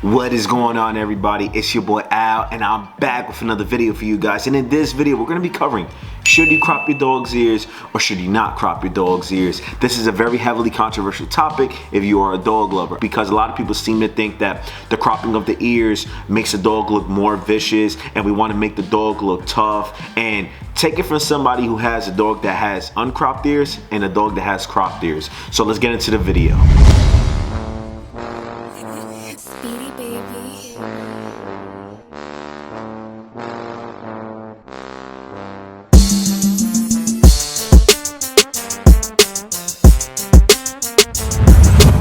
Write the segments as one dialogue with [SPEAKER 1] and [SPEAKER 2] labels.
[SPEAKER 1] What is going on, everybody? It's your boy Al, and I'm back with another video for you guys. And in this video, we're going to be covering, should you crop your dog's ears or should you not crop your dog's ears? This is a very heavily controversial topic if you are a dog lover, because a lot of people seem to think that the cropping of the ears makes the dog look more vicious, and we want to make the dog look tough. And take it from somebody who has a dog that has uncropped ears and a dog that has cropped ears. So let's get into the video.
[SPEAKER 2] Speedy, baby.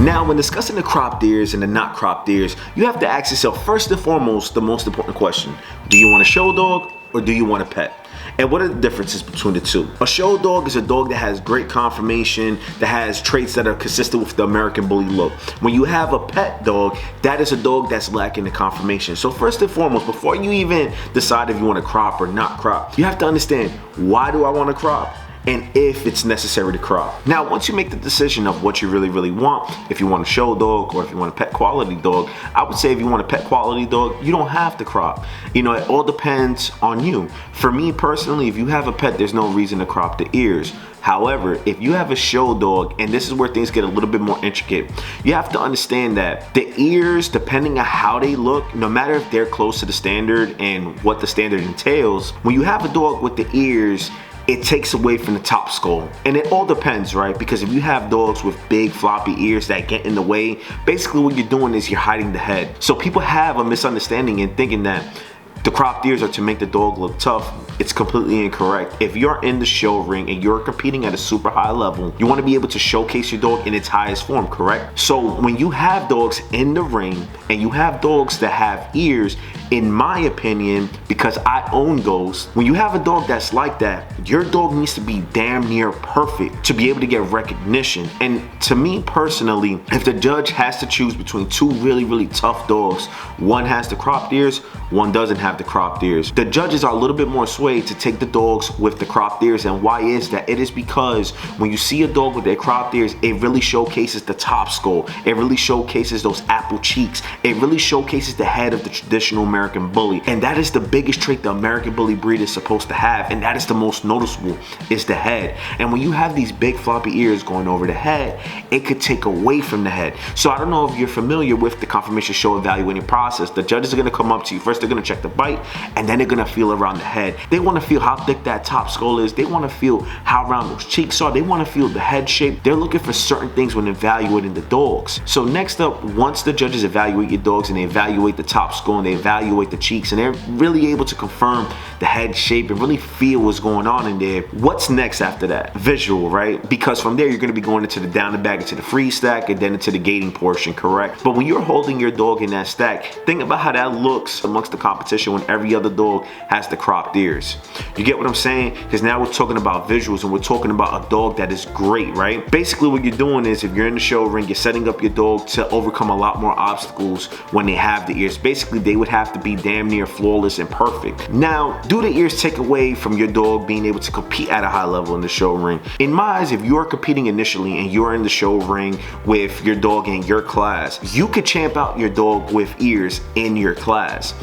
[SPEAKER 1] Now, when discussing the cropped ears and the not cropped ears, you have to ask yourself first and foremost the most important question: do you want a show dog or do you want a pet? And what are the differences between the two? A show dog is a dog that has great conformation, that has traits that are consistent with the American bully look. When you have a pet dog, that is a dog that's lacking the conformation. So first and foremost, before you even decide if you want to crop or not crop, you have to understand, why do I want to crop? And if it's necessary to crop. Now, once you make the decision of what you really want, if you want a show dog or if you want a pet quality dog, I would say if you want a pet quality dog, you don't have to crop. You know, it all depends on you. For me personally, if you have a pet, there's no reason to crop the ears. However, if you have a show dog, and this is where things get a little bit more intricate, you have to understand that the ears, depending on how they look, no matter if they're close to the standard and what the standard entails, when you have a dog with the ears, it takes away from the top skull. And it all depends, right? Because if you have dogs with big floppy ears that get in the way, basically what you're doing is you're hiding the head. So people have a misunderstanding in thinking that the cropped ears are to make the dog look tough. It's completely incorrect. If you're in the show ring and you're competing at a super high level, you want to be able to showcase your dog in its highest form, correct? So when you have dogs in the ring and you have dogs that have ears, in my opinion, because I own those, when you have a dog that's like that, your dog needs to be damn near perfect to be able to get recognition. And to me personally, if the judge has to choose between two really tough dogs, one has the cropped ears, one doesn't have the cropped ears, the judges are a little bit more swayed to take the dogs with the cropped ears. And why is that? It is because when you see a dog with their cropped ears, it really showcases the top skull, it really showcases those apple cheeks, it really showcases the head of the traditional American bully. And that is the biggest trait the American bully breed is supposed to have, and that is the most noticeable, is the head. And when you have these big floppy ears going over the head, it could take away from the head. So I don't know if you're familiar with the conformation show evaluating process. The judges are going to come up to you first, they're going to check the bite, and then they're going to feel around the head. They want to feel how thick that top skull is, they want to feel how round those cheeks are, they want to feel the head shape. They're looking for certain things when evaluating the dogs. So next up, once the judges evaluate your dogs and they evaluate the top skull and they evaluate the cheeks, and they're really able to confirm the head shape and really feel what's going on in there, what's next after that? Visual, right? Because from there you're going to be going into the down and back, into the free stack, and then into the gating portion, correct? But when you're holding your dog in that stack, think about how that looks amongst the competition when every other dog has the cropped ears. You get what I'm saying? Because now we're talking about visuals and we're talking about a dog that is great, right? Basically what you're doing is, if you're in the show ring, you're setting up your dog to overcome a lot more obstacles when they have the ears. Basically they would have to be damn near flawless and perfect. Now, do the ears take away from your dog being able to compete at a high level in the show ring? In my eyes, if you're competing initially and you're in the show ring with your dog in your class, you could champ out your dog with ears in your class.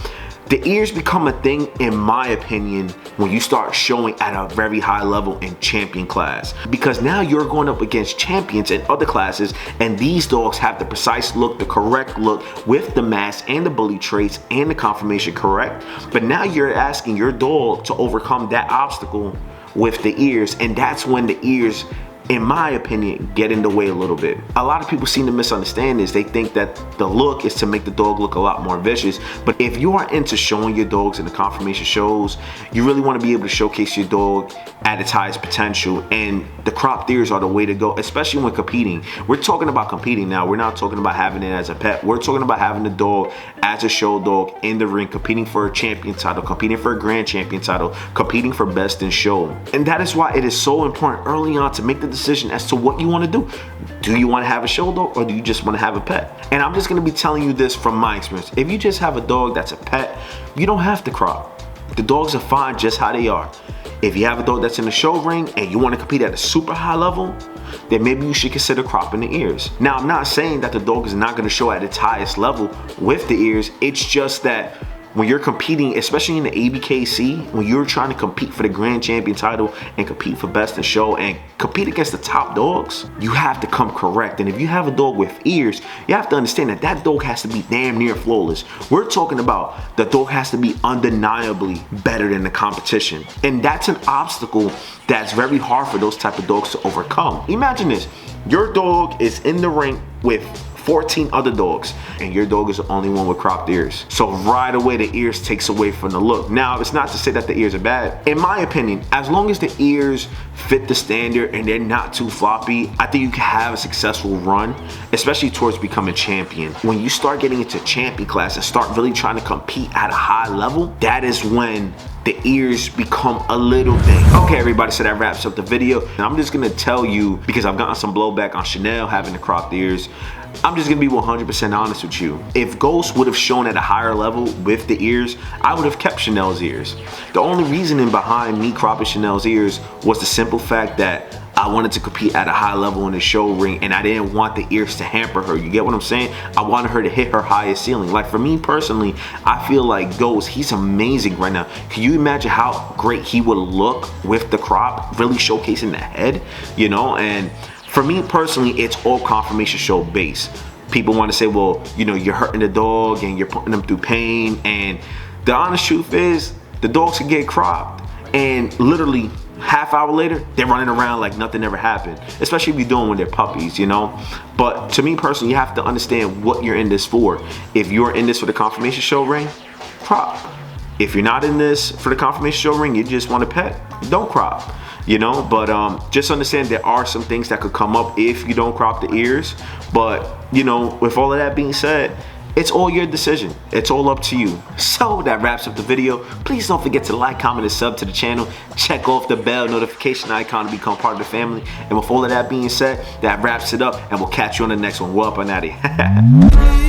[SPEAKER 1] The ears become a thing, in my opinion, when you start showing at a very high level in champion class, because now you're going up against champions in other classes, and these dogs have the precise look, the correct look, with the mask and the bully traits and the conformation correct. But now you're asking your dog to overcome that obstacle with the ears, and that's when the ears, in my opinion, get in the way a little bit. A lot of people seem to misunderstand this. They think that the look is to make the dog look a lot more vicious. But if you are into showing your dogs in the conformation shows, you really want to be able to showcase your dog at its highest potential, and the cropped ears are the way to go, especially when competing. We're talking about competing now. We're not talking about having it as a pet. We're talking about having the dog as a show dog in the ring, competing for a champion title, competing for a grand champion title, competing for best in show. And that is why it is so important early on to make the decision as to what you want to do. Do you want to have a show dog or do you just want to have a pet? And I'm just going to be telling you this from my experience. If you just have a dog that's a pet, you don't have to crop. The dogs are fine just how they are. If you have a dog that's in the show ring and you want to compete at a super high level, then maybe you should consider cropping the ears. Now, I'm not saying that the dog is not going to show at its highest level with the ears. It's just that when you're competing, especially in the ABKC, when you're trying to compete for the grand champion title and compete for best in show and compete against the top dogs, you have to come correct. And if you have a dog with ears, you have to understand that that dog has to be damn near flawless. We're talking about the dog has to be undeniably better than the competition. And that's an obstacle that's very hard for those type of dogs to overcome. Imagine this, your dog is in the ring with 14 other dogs and your dog is the only one with cropped ears. So right away the ears takes away from the look. Now, it's not to say that the ears are bad. In my opinion, as long as the ears fit the standard and they're not too floppy, I think you can have a successful run, especially towards becoming champion. When you start getting into champion class and start really trying to compete at a high level, that is when the ears become a little thing. Okay, everybody, so that wraps up the video. And I'm just gonna tell you, because I've gotten some blowback on Chanel having the cropped ears, I'm just gonna be 100% honest with you. If Ghost would have shown at a higher level with the ears, I would have kept Chanel's ears. The only reasoning behind me cropping Chanel's ears was the simple fact that I wanted to compete at a high level in the show ring and I didn't want the ears to hamper her. You get what I'm saying? I wanted her to hit her highest ceiling. Like for me personally, I feel like Ghost, he's amazing right now. Can you imagine how great he would look with the crop, really showcasing the head, you know? And for me personally, it's all confirmation show based. People want to say, well, you know, you're hurting the dog and you're putting them through pain. And the honest truth is, the dogs can get cropped and literally half hour later, they're running around like nothing ever happened, especially if you're doing when they're puppies, you know? But to me personally, you have to understand what you're in this for. If you're in this for the confirmation show ring, crop. If you're not in this for the confirmation show ring, you just want a pet, don't crop. You know, but just understand there are some things that could come up if you don't crop the ears. But, you know, with all of that being said, it's all your decision. It's all up to you. So that wraps up the video. Please don't forget to like, comment, and sub to the channel. Check off the bell notification icon to become part of the family. And with all of that being said, that wraps it up. And we'll catch you on the next one. We're up and out of here.